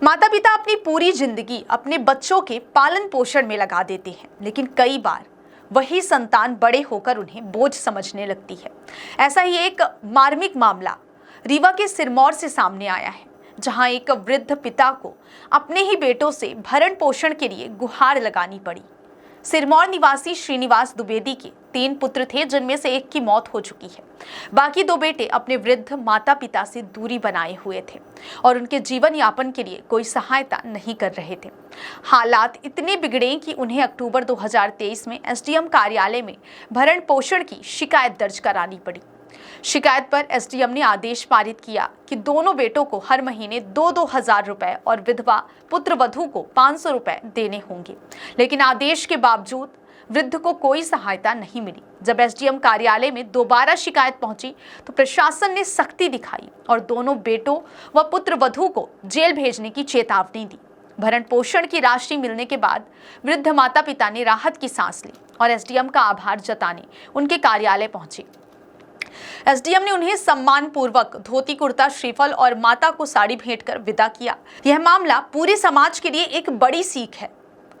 माता पिता अपनी पूरी जिंदगी अपने बच्चों के पालन पोषण में लगा देते हैं, लेकिन कई बार वही संतान बड़े होकर उन्हें बोझ समझने लगती है। ऐसा ही एक मार्मिक मामला रीवा के सिरमौर से सामने आया है, जहां एक वृद्ध पिता को अपने ही बेटों से भरण पोषण के लिए गुहार लगानी पड़ी। सिरमौर निवासी श्रीनिवास द्विवेदी के 3 पुत्र थे, जिनमें से एक की मौत हो चुकी है। बाकी 2 बेटे अपने वृद्ध माता पिता से दूरी बनाए हुए थे और उनके जीवन यापन के लिए कोई सहायता नहीं कर रहे थे। हालात इतने बिगड़े कि उन्हें अक्टूबर 2023 में एसडीएम कार्यालय में भरण पोषण की शिकायत दर्ज करानी पड़ी। शिकायत पर एसडीएम ने आदेश पारित किया कि दोनों बेटों को हर महीने 2-2 हजार रुपए और विधवा पुत्रवधू को 500 रुपए देने होंगे, लेकिन आदेश के बावजूद वृद्ध को कोई सहायता नहीं मिली। जब एसडीएम कार्यालय में दोबारा शिकायत पहुंची तो प्रशासन ने सख्ती दिखाई और दोनों बेटों व पुत्रवधू को जेल भेजने की चेतावनी दी। भरण पोषण की राशि मिलने के बाद वृद्ध माता पिता ने राहत की सांस ली और एसडीएम का आभार जताने उनके कार्यालय पहुंचे। एसडीएम ने उन्हें सम्मान पूर्वक धोती कुर्ता श्रीफल और माता को साड़ी भेंट कर विदा किया। यह मामला पूरे समाज के लिए एक बड़ी सीख है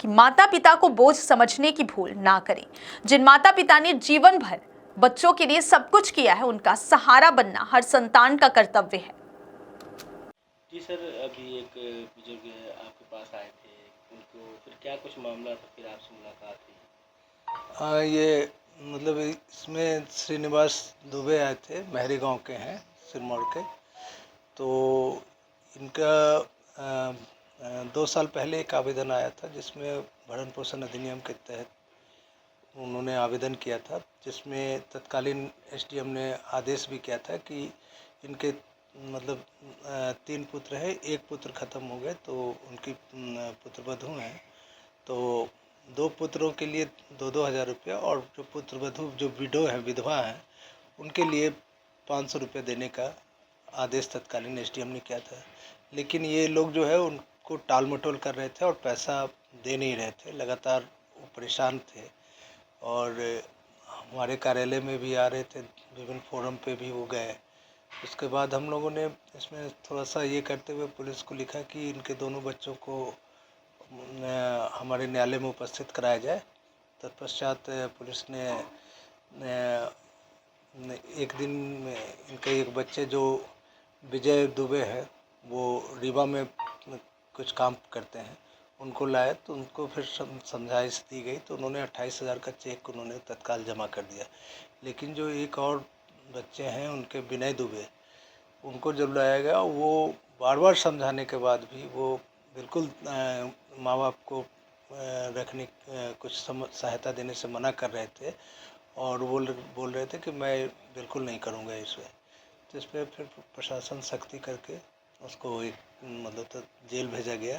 कि माता पिता को बोझ समझने की भूल ना करें। जिन माता पिता ने जीवन भर बच्चों के लिए सब कुछ किया है, उनका सहारा बनना हर संतान का कर्तव्य है। जी सर, अभी एक बुजुर्ग आपके पास आए थे, उनको फिर क्या कुछ मामला था, फिर आपसे मुलाकात हुई? ये मतलब इसमें श्रीनिवास दुबे आए थे, महरी गांव के हैं, सिरमौर के। तो इनका 2 साल पहले एक आवेदन आया था, जिसमें भरण पोषण अधिनियम के तहत उन्होंने आवेदन किया था, जिसमें तत्कालीन एसडीएम ने आदेश भी किया था कि इनके मतलब 3 पुत्र हैं, 1 पुत्र ख़त्म हो गए तो उनकी पुत्रवधू हैं, तो 2 पुत्रों के लिए 2-2 हज़ार रुपया और जो पुत्रवधू जो विडो है, विधवा हैं, उनके लिए 500 रुपये देने का आदेश तत्कालीन एसडीएम ने किया था। लेकिन ये लोग जो है उनको टाल मटोल कर रहे थे और पैसा दे नहीं रहे थे, लगातार वो परेशान थे और हमारे कार्यालय में भी आ रहे थे, विभिन्न फोरम पे भी वो गए। उसके बाद हम लोगों ने इसमें थोड़ा सा ये करते हुए पुलिस को लिखा कि इनके दोनों बच्चों को हमारे न्यायालय में उपस्थित कराया जाए। तत्पश्चात पुलिस ने एक दिन में इनके एक बच्चे जो विजय दुबे है, वो रीवा में कुछ काम करते हैं, उनको लाए तो उनको फिर समझाइश दी गई तो उन्होंने 28,000 का चेक उन्होंने तत्काल जमा कर दिया। लेकिन जो एक और बच्चे हैं उनके विनय दुबे, उनको जब लाया गया, वो बार बार समझाने के बाद भी वो बिल्कुल माँ बाप को रखने कुछ सहायता देने से मना कर रहे थे और बोल रहे थे कि मैं बिल्कुल नहीं करूँगा इसमें। तो इस पर फिर प्रशासन सख्ती करके उसको एक मतलब तो जेल भेजा गया।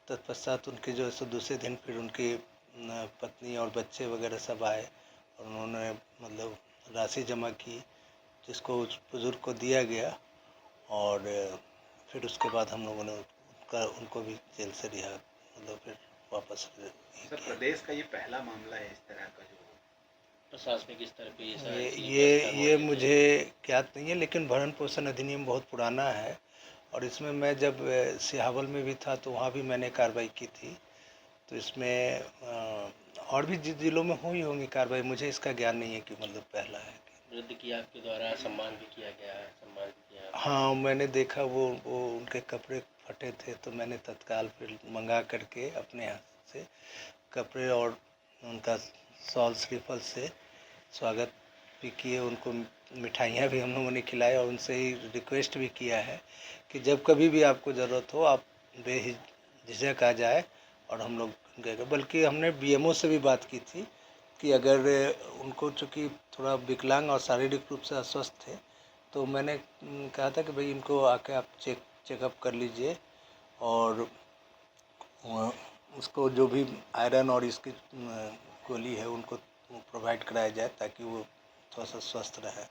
तत्पश्चात उनके जो है दूसरे दिन फिर उनकी पत्नी और बच्चे वगैरह सब आए और उन्होंने मतलब राशि जमा की, जिसको उस बुजुर्ग को दिया गया और फिर उसके बाद हम लोगों ने उनको भी जेल से रिहा मतलब फिर वापस। सर, प्रदेश का ये पहला मामला है इस तरह का जो प्रशासनिक स्तर पे ये मुझे ज्ञात नहीं है, लेकिन भरण पोषण अधिनियम बहुत पुराना है और इसमें मैं जब सिहावल में भी था तो वहाँ भी मैंने कार्रवाई की थी। तो इसमें और भी जिलों में हुई होंगी कार्रवाई, मुझे इसका ज्ञान नहीं है कि मतलब पहला है। वृद्ध की आपके द्वारा सम्मान भी किया गया है, सम्मान भी किया? हाँ, मैंने देखा वो उनके कपड़े फटे थे तो मैंने तत्काल फिर मंगा करके अपने हाथ से कपड़े और उनका शॉल श्रीफल से स्वागत भी किए, उनको मिठाइयाँ भी हम लोगों ने खिलाई और उनसे ही रिक्वेस्ट भी किया है कि जब कभी भी आपको ज़रूरत हो आप बेझिझक आ जाए और हम लोग गए। बल्कि हमने बीएमओ से भी बात की थी कि अगर उनको चूँकि थोड़ा विकलांग और शारीरिक रूप से अस्वस्थ थे तो मैंने कहा था कि भाई इनको आके आप चेकअप कर लीजिए और उसको जो भी आयरन और इसकी गोली है उनको प्रोवाइड कराया जाए ताकि वो थोड़ा सा स्वस्थ रहे।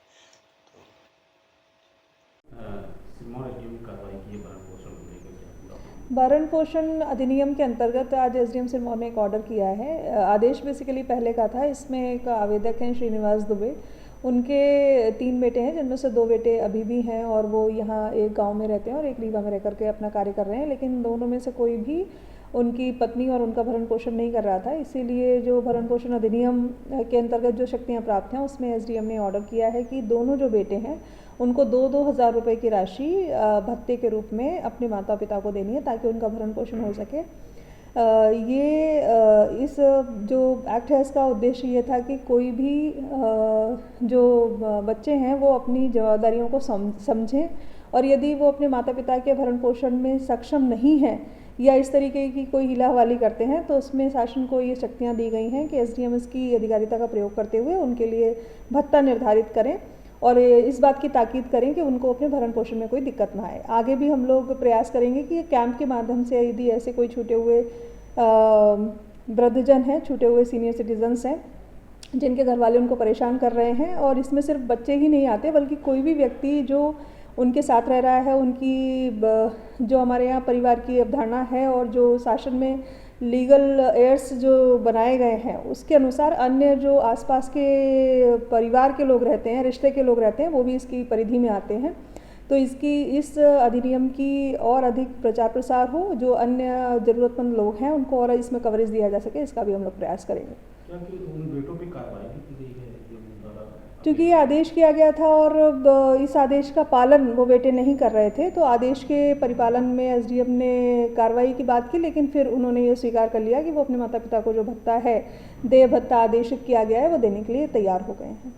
भरण पोषण अधिनियम के अंतर्गत आज एसडीएम सिरमौर ने एक ऑर्डर किया है। आदेश बेसिकली पहले का था, इसमें एक आवेदक हैं श्रीनिवास दुबे, उनके 3 बेटे हैं, जिनमें से 2 बेटे अभी भी हैं और वो यहाँ एक गांव में रहते हैं और एक रीवा में रह करके अपना कार्य कर रहे हैं। लेकिन दोनों में से कोई भी उनकी पत्नी और उनका भरण पोषण नहीं कर रहा था। इसीलिए जो भरण पोषण अधिनियम के अंतर्गत जो शक्तियाँ प्राप्त हैं, उसमें एसडीएम ने ऑर्डर किया है कि दोनों जो बेटे हैं उनको 2-2 हज़ार रुपये की राशि भत्ते के रूप में अपने माता पिता को देनी है, ताकि उनका भरण पोषण हो सके। इस जो एक्ट है, इसका उद्देश्य ये था कि कोई भी जो बच्चे हैं वो अपनी जवाबदारियों को समझें, और यदि वो अपने माता पिता के भरण पोषण में सक्षम नहीं हैं या इस तरीके की कोई हिला-हवाली करते हैं, तो उसमें शासन को ये शक्तियाँ दी गई हैं कि एसडीएम इसकी अधिकारिता का प्रयोग करते हुए उनके लिए भत्ता निर्धारित करें और इस बात की ताकीद करें कि उनको अपने भरण पोषण में कोई दिक्कत ना आए। आगे भी हम लोग प्रयास करेंगे कि कैंप के माध्यम से यदि ऐसे कोई छूटे हुए वृद्धजन हैं, छूटे हुए सीनियर सिटीजन्स हैं, जिनके घर वाले उनको परेशान कर रहे हैं, और इसमें सिर्फ बच्चे ही नहीं आते बल्कि कोई भी व्यक्ति जो उनके साथ रह रहा है, उनकी जो हमारे यहाँ परिवार की अवधारणा है और जो शासन में लीगल एयर्स जो बनाए गए हैं, उसके अनुसार अन्य जो आसपास के परिवार के लोग रहते हैं, रिश्ते के लोग रहते हैं, वो भी इसकी परिधि में आते हैं। तो इस अधिनियम की और अधिक प्रचार प्रसार हो, जो अन्य ज़रूरतमंद लोग हैं उनको और इसमें कवरेज दिया जा सके, इसका भी हम लोग प्रयास करेंगे। क्योंकि उन बेटों पे कार्रवाई की गई है क्योंकि ये आदेश किया गया था और इस आदेश का पालन वो बेटे नहीं कर रहे थे, तो आदेश के परिपालन में एसडीएम ने कार्रवाई की बात की, लेकिन फिर उन्होंने ये स्वीकार कर लिया कि वो अपने माता पिता को जो भत्ता है, देय भत्ता आदेशित किया गया है, वो देने के लिए तैयार हो गए हैं।